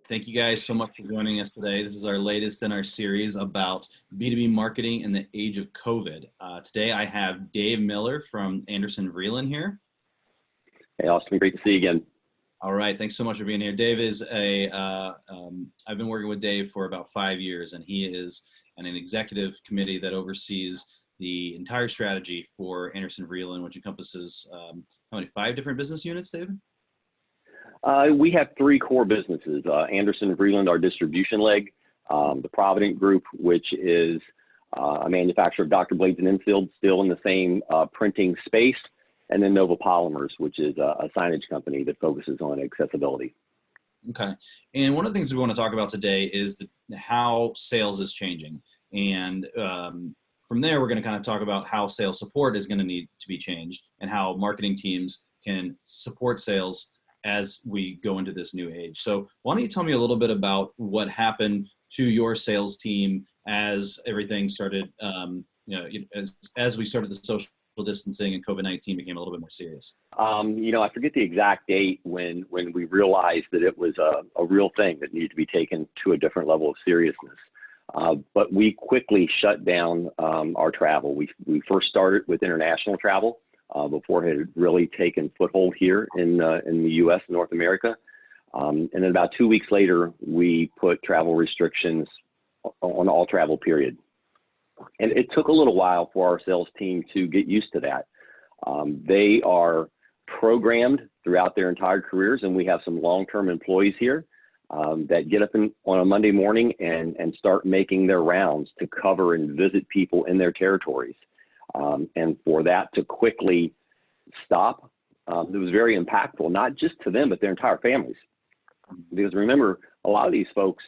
Thank you guys so much for joining us today. This is our latest in our series about B2B marketing in the age of COVID. Today I have Dave Miller from Anderson Vreeland here. Hey, Austin, great to see you again. All right, thanks so much for being here. Dave is I've been working with Dave for about 5 years, and he is in an executive committee that oversees the entire strategy for Anderson Vreeland, which encompasses how many, 5 different business units, David? We have 3 core businesses, Anderson Vreeland, our distribution leg, the Provident Group, which is a manufacturer of Dr. Blades and Infield, still in the same printing space, and then Nova Polymers, which is a signage company that focuses on accessibility. Okay, and one of the things we want to talk about today is how sales is changing, and from there we're going to kind of talk about how sales support is going to need to be changed and how marketing teams can support sales as we go into this new age. So why don't you tell me a little bit about what happened to your sales team as everything started, as we started the social distancing and COVID-19 became a little bit more serious? I forget the exact date when we realized that it was a real thing that needed to be taken to a different level of seriousness. But we quickly shut down our travel. We first started with international travel before it had really taken foothold here in the U.S., North America. And then about 2 weeks later, we put travel restrictions on all travel, period. And it took a little while for our sales team to get used to that. They are programmed throughout their entire careers, and we have some long-term employees here that get up on a Monday morning and start making their rounds to cover and visit people in their territories. And for that to quickly stop, it was very impactful, not just to them, but their entire families. Because remember, a lot of these folks,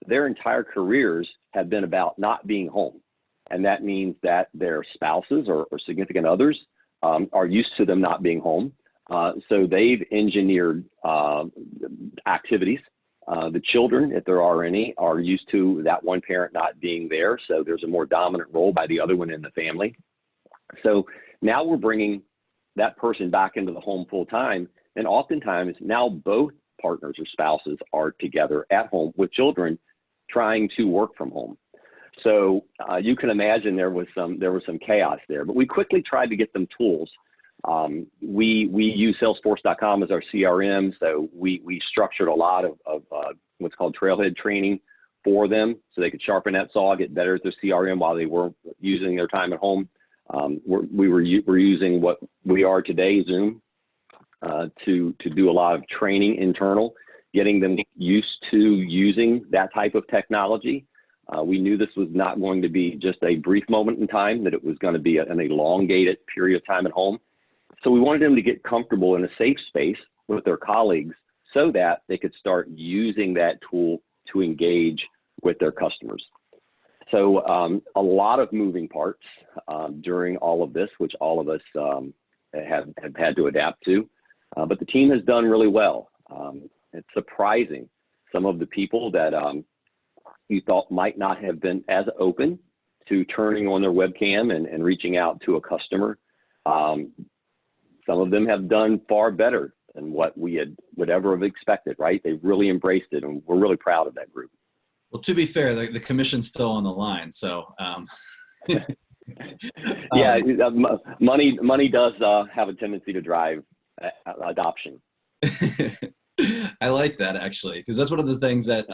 their entire careers have been about not being home. And that means that their spouses or significant others are used to them not being home. So they've engineered activities. The children, if there are any, are used to that one parent not being there. So there's a more dominant role by the other one in the family. So now we're bringing that person back into the home full time. And oftentimes now both partners or spouses are together at home with children trying to work from home. So you can imagine there was some chaos there, but we quickly tried to get them tools. We use Salesforce.com as our CRM. So we structured a lot of what's called trailhead training for them so they could sharpen that saw, get better at their CRM while they were using their time at home. We're using what we are today, Zoom, to do a lot of training internal, getting them used to using that type of technology. We knew this was not going to be just a brief moment in time, that it was going to be an elongated period of time at home. So we wanted them to get comfortable in a safe space with their colleagues so that they could start using that tool to engage with their customers. So a lot of moving parts during all of this, which all of us have had to adapt to, but the team has done really well. It's surprising some of the people that you thought might not have been as open to turning on their webcam and reaching out to a customer. Some of them have done far better than what we would ever have expected, right? They really embraced it, and we're really proud of that group. Well, to be fair, the commission's still on the line, so. Yeah, money does have a tendency to drive adoption. I like that, actually, because that's one of the things that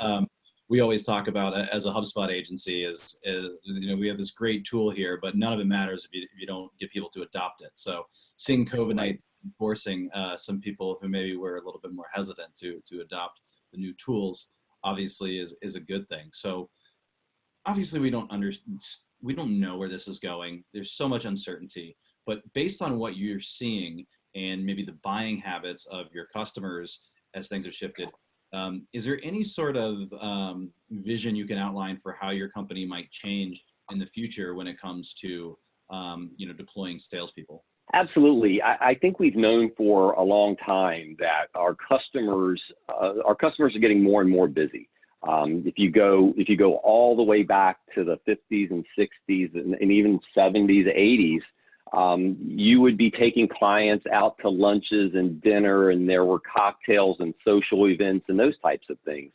we always talk about as a HubSpot agency is we have this great tool here, but none of it matters if you don't get people to adopt it. So seeing COVID-19 forcing some people who maybe were a little bit more hesitant to adopt the new tools obviously is a good thing. So obviously we don't know where this is going. There's so much uncertainty, but based on what you're seeing and maybe the buying habits of your customers as things have shifted, is there any sort of vision you can outline for how your company might change in the future when it comes to deploying salespeople? Absolutely. I think we've known for a long time that our customers are getting more and more busy. If you go all the way back to the 50s and 60s and even 70s, 80s, you would be taking clients out to lunches and dinner, and there were cocktails and social events and those types of things.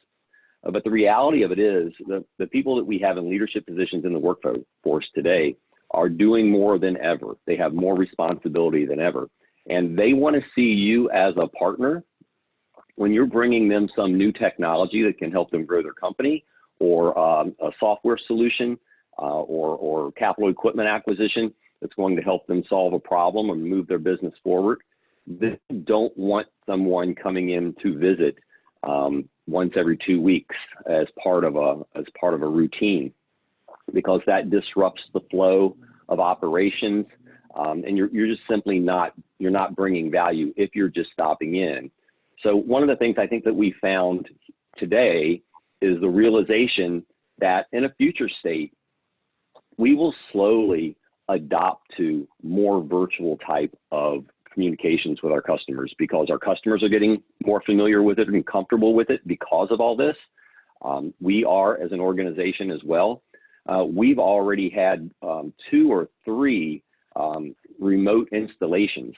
But the reality of it is the people that we have in leadership positions in the workforce today are doing more than ever. They have more responsibility than ever. And they want to see you as a partner when you're bringing them some new technology that can help them grow their company, or a software solution, or capital equipment acquisition that's going to help them solve a problem or move their business forward. They don't want someone coming in to visit once every 2 weeks as part of a routine, because that disrupts the flow of operations, and you're just simply not bringing value if you're just stopping in. So one of the things I think that we found today is the realization that in a future state, we will slowly adopt to more virtual type of communications with our customers, because our customers are getting more familiar with it and comfortable with it because of all this. We are, as an organization as well. We've already had 2 or 3 remote installations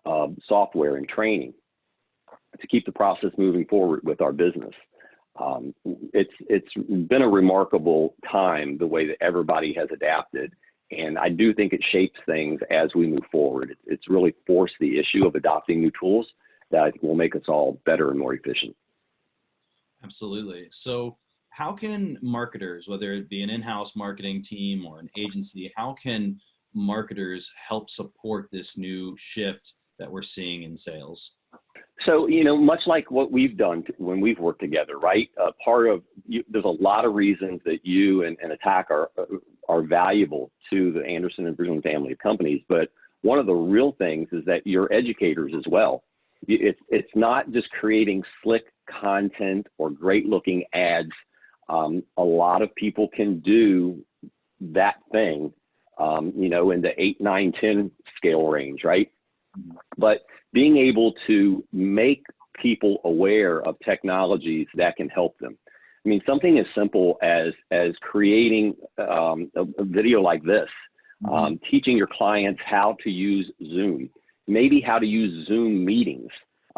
of software and training to keep the process moving forward with our business. It's been a remarkable time, the way that everybody has adapted. And I do think it shapes things as we move forward. It's really forced the issue of adopting new tools that I think will make us all better and more efficient. Absolutely. So how can marketers, whether it be an in-house marketing team or an agency, how can marketers help support this new shift that we're seeing in sales? So, much like what we've done when we've worked together, right? There's a lot of reasons that you and ATAK are valuable to the Anderson and Vreeland family of companies. But one of the real things is that you're educators as well. It's not just creating slick content or great looking ads. A lot of people can do that thing, in the 8, 9, 10 scale range, right? But being able to make people aware of technologies that can help them. I mean, something as simple as creating a video like this, teaching your clients how to use Zoom, maybe how to use Zoom meetings,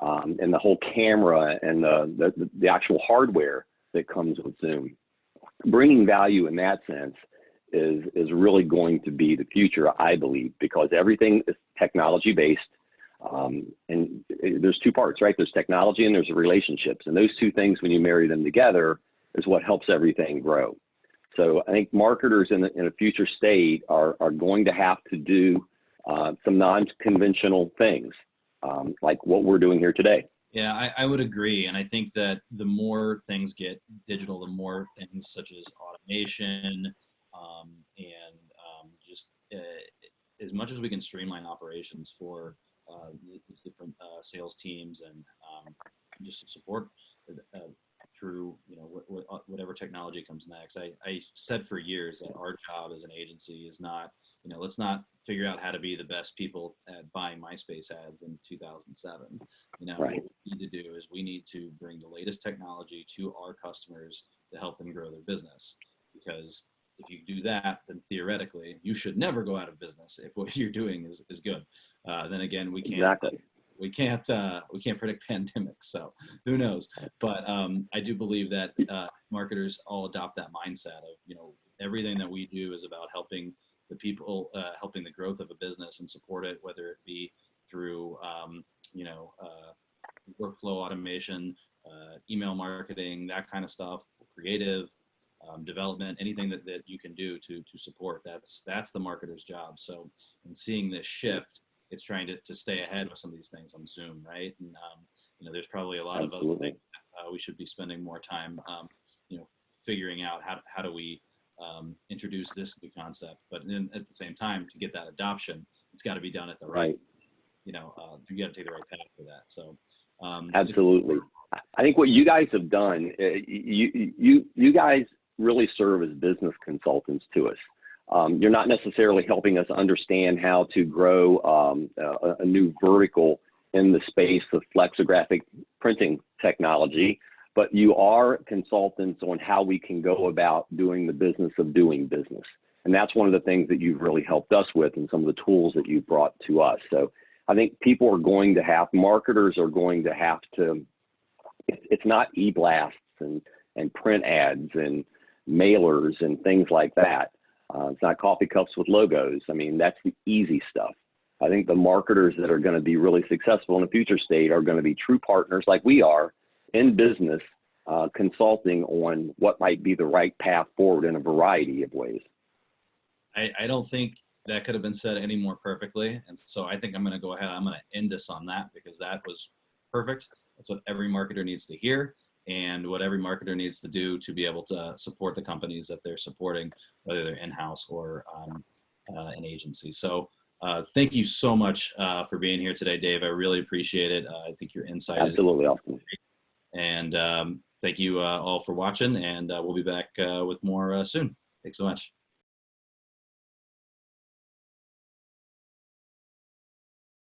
and the whole camera and the actual hardware that comes with Zoom. Bringing value in that sense is really going to be the future, I believe, because everything is technology based. And there's 2 parts, right? There's technology and there's relationships. And those 2 things, when you marry them together, is what helps everything grow. So I think marketers in a future state are going to have to do some non-conventional things, like what we're doing here today. Yeah, I would agree. And I think that the more things get digital, the more things such as automation, and just as much as we can streamline operations for the different sales teams, and just support through whatever technology comes next. I said for years that our job as an agency is not, let's not figure out how to be the best people at buying MySpace ads in 2007. Right. What we need to do is we need to bring the latest technology to our customers to help them grow their business. Because if you do that, then theoretically you should never go out of business if what you're doing is good. Then again, we can't. Exactly. We can't predict pandemics, so who knows? But I do believe that marketers all adopt that mindset of, everything that we do is about helping the people, helping the growth of a business and support it, whether it be through workflow automation, email marketing, that kind of stuff, creative development, anything that you can do to support. That's the marketer's job. So in seeing this shift, it's trying to stay ahead with some of these things on Zoom, right? And there's probably a lot of other things we should be spending more time, figuring out how do we introduce this new concept. But then at the same time, to get that adoption, it's got to be done at the right. You got to take the right path for that. So absolutely, I think what you guys have done, you guys really serve as business consultants to us. You're not necessarily helping us understand how to grow a new vertical in the space of flexographic printing technology, but you are consultants on how we can go about doing the business of doing business. And that's one of the things that you've really helped us with, and some of the tools that you've brought to us. So I think marketers are going to have to, it's not e-blasts and and print ads and mailers and things like that. It's not coffee cups with logos. I mean, that's the easy stuff. I think the marketers that are going to be really successful in the future state are going to be true partners like we are in business, consulting on what might be the right path forward in a variety of ways. I don't think that could have been said any more perfectly. And so I think I'm going to go ahead. I'm going to end this on that because that was perfect. That's what every marketer needs to hear and what every marketer needs to do to be able to support the companies that they're supporting, whether they're in-house or an agency. So thank you so much for being here today, Dave. I really appreciate it. I think your insight Absolutely, Austin. And thank you all for watching, and we'll be back with more soon. Thanks so much.